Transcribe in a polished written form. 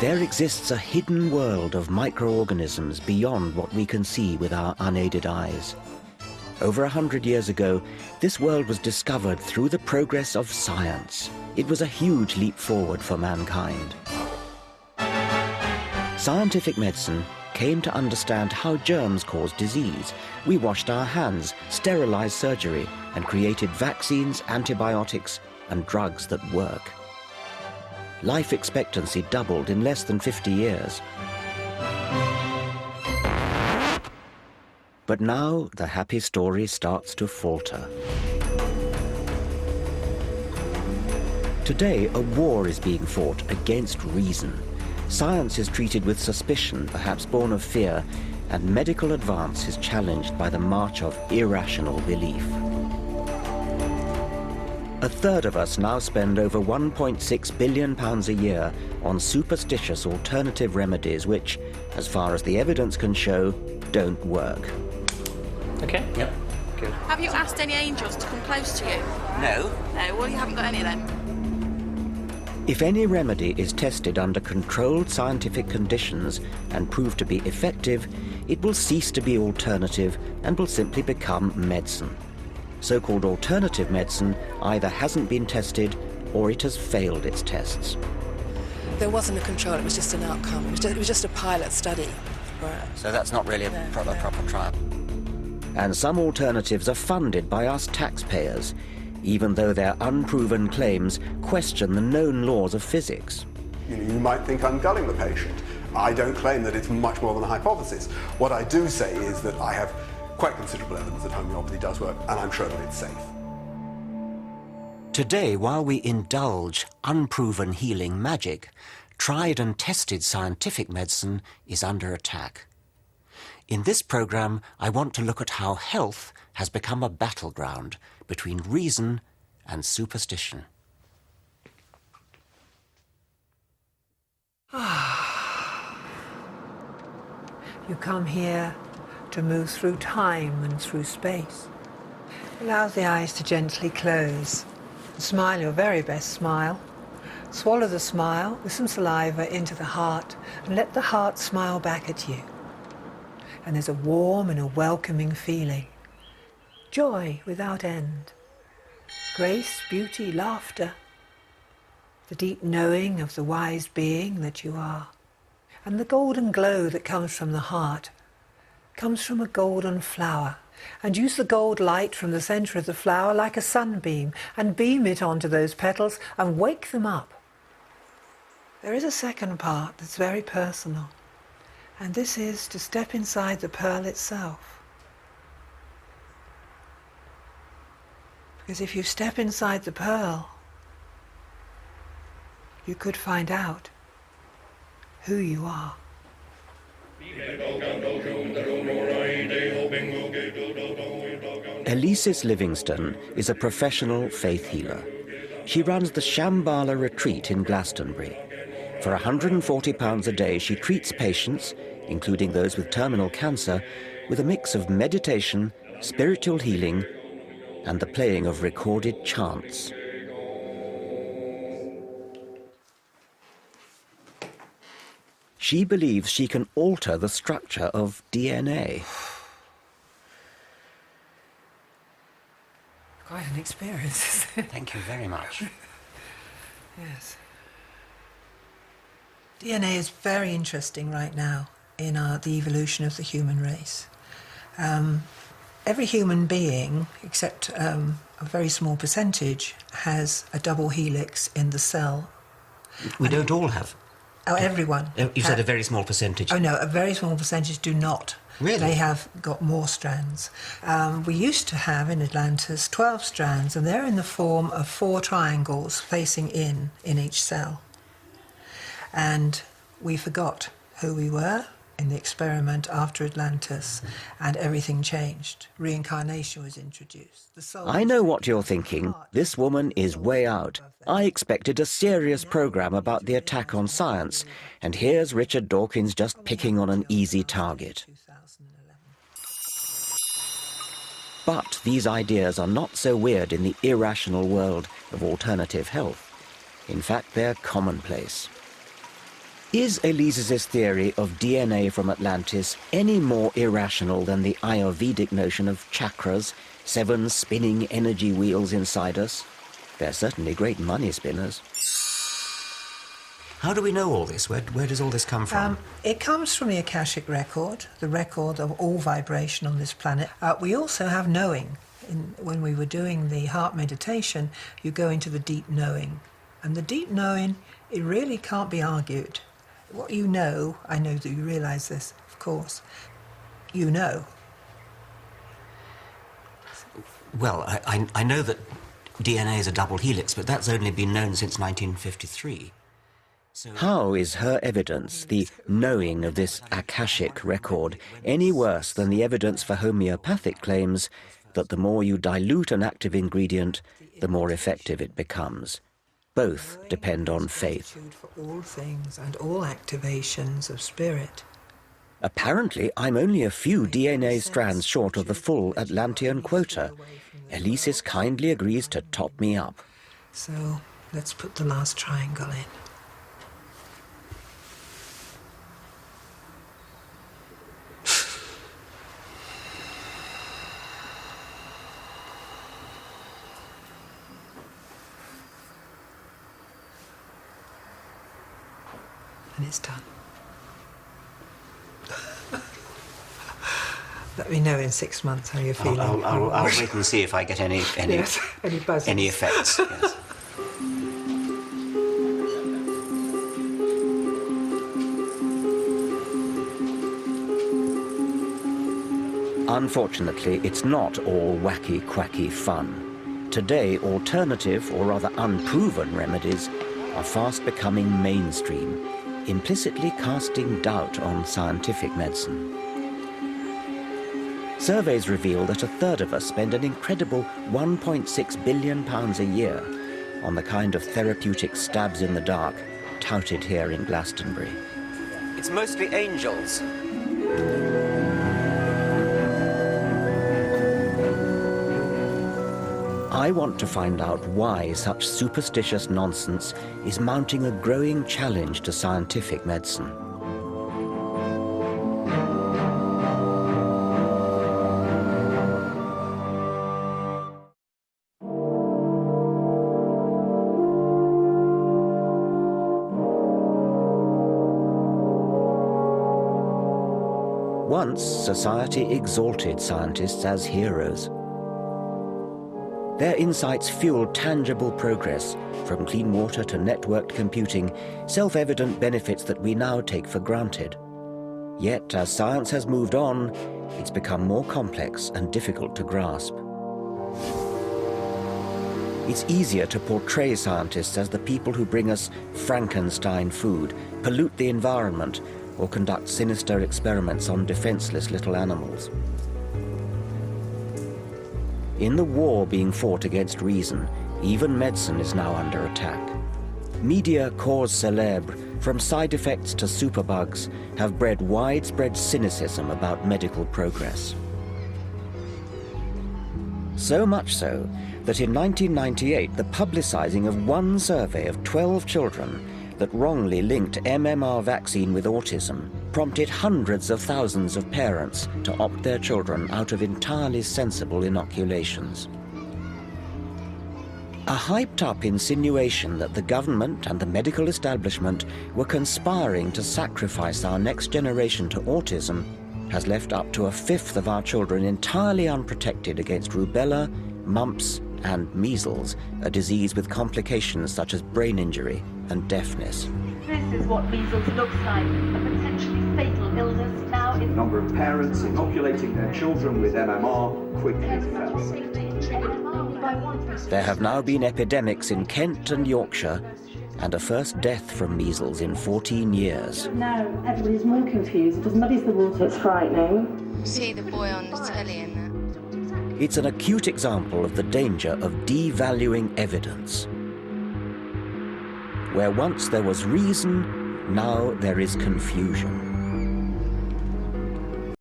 There exists a hidden world of microorganisms beyond what we can see with our unaided eyes. Over 100 years ago, this world was discovered through the progress of science. It was a huge leap forward for mankind. Scientific medicine came to understand how germs cause disease. We washed our hands, sterilized surgery, and created vaccines, antibiotics, and drugs that work. Life expectancy doubled in less than 50 years. But now the happy story starts to falter. Today, a war is being fought against reason. Science is treated with suspicion, perhaps born of fear, and medical advance is challenged by the march of irrational belief. A third of us now spend over £1.6 billion a year on superstitious alternative remedies which, as far as the evidence can show, don't work. Okay. Yep. Good. Have you asked any angels to come close to you? No. No, well, you haven't got any then. If any remedy is tested under controlled scientific conditions and proved to be effective, it will cease to be alternative and will simply become medicine. So-called alternative medicine either hasn't been tested or it has failed its tests. There wasn't a control, it was just an outcome. It was just a pilot study. So that's not really a proper trial. And some alternatives are funded by us taxpayers, even though their unproven claims question the known laws of physics. You might think I'm gulling the patient. I don't claim that it's much more than a hypothesis. What I do say is that I have quite considerable evidence that homeopathy does work, and I'm sure that it's safe. Today, while we indulge unproven healing magic, tried and tested scientific medicine is under attack. In this program, I want to look at how health has become a battleground between reason and superstition. You come here to move through time and through space. Allow the eyes to gently close. Smile your very best smile. Swallow the smile with some saliva into the heart and let the heart smile back at you. And there's a warm and a welcoming feeling. Joy without end. Grace, beauty, laughter. The deep knowing of the wise being that you are. And the golden glow that comes from the heart comes from a golden flower. And use the gold light from the center of the flower like a sunbeam and beam it onto those petals and wake them up. There is a second part that's very personal. And this is to step inside the pearl itself. Because if you step inside the pearl, you could find out who you are. Elisis Livingston is a professional faith healer. She runs the Shambhala retreat in Glastonbury. For £140 a day, she treats patients, including those with terminal cancer, with a mix of meditation, spiritual healing, and the playing of recorded chants. She believes she can alter the structure of DNA. Quite an experience. Thank you very much. Yes. DNA is very interesting right now in the evolution of the human race. Every human being, except a very small percentage, has a double helix in the cell. We don't all have. Oh, everyone. You said a very small percentage. Oh, no, a very small percentage do not. Really? They have got more strands. We used to have in Atlantis 12 strands, and they're in the form of 4 triangles facing in each cell. And we forgot who we were in the experiment after Atlantis, and everything changed. Reincarnation was introduced. The soul I know what you're thinking. This woman is way out. I expected a serious program about the attack on science, and here's Richard Dawkins just picking on an easy target. But these ideas are not so weird in the irrational world of alternative health. In fact, they're commonplace. Is Elise's theory of DNA from Atlantis any more irrational than the Ayurvedic notion of chakras, 7 spinning energy wheels inside us? They're certainly great money spinners. How do we know all this? Where does all this come from? It comes from the Akashic record, the record of all vibration on this planet. We also have knowing. When we were doing the heart meditation, you go into the deep knowing. And the deep knowing, it really can't be argued. What you know, I know that you realise this, of course, you know. Well, I know that DNA is a double helix, but that's only been known since 1953. So How is her evidence, the knowing of this Akashic record, any worse than the evidence for homeopathic claims that the more you dilute an active ingredient, the more effective it becomes? Both depend on faith. For all things and all activations of spirit. Apparently, I'm only a few DNA strands short of the full Atlantean quota. Elisis kindly agrees to top me up. So let's put the last triangle in. And it's done. Let me know in 6 months how you're feeling. I'll wait and see if I get any Yes, any buzzing. any effects. Yes. Unfortunately, it's not all wacky, quacky fun. Today, alternative, or rather unproven remedies are fast becoming mainstream, implicitly casting doubt on scientific medicine. Surveys reveal that 1/3 of us spend an incredible £1.6 billion a year on the kind of therapeutic stabs in the dark touted here in Glastonbury. It's mostly angels. I want to find out why such superstitious nonsense is mounting a growing challenge to scientific medicine. Once, society exalted scientists as heroes. Their insights fueled tangible progress, from clean water to networked computing, self-evident benefits that we now take for granted. Yet, as science has moved on, it's become more complex and difficult to grasp. It's easier to portray scientists as the people who bring us Frankenstein food, pollute the environment, or conduct sinister experiments on defenseless little animals. In the war being fought against reason, even medicine is now under attack. Media cause célèbre, from side effects to superbugs, have bred widespread cynicism about medical progress. So much so that in 1998, the publicizing of one survey of 12 children that wrongly linked MMR vaccine with autism prompted hundreds of thousands of parents to opt their children out of entirely sensible inoculations. A hyped-up insinuation that the government and the medical establishment were conspiring to sacrifice our next generation to autism has left up to 1/5 of our children entirely unprotected against rubella, mumps, and measles, a disease with complications such as brain injury and deafness. This is what measles looks like, a potentially fatal illness now in... The number of parents inoculating their children with MMR quickly fell. There have now been epidemics in Kent and Yorkshire, and a first death from measles in 14 years. Now everybody's more confused. It just muddies the water, it's frightening. See the boy on the telly and that. It's an acute example of the danger of devaluing evidence. Where once there was reason, now there is confusion.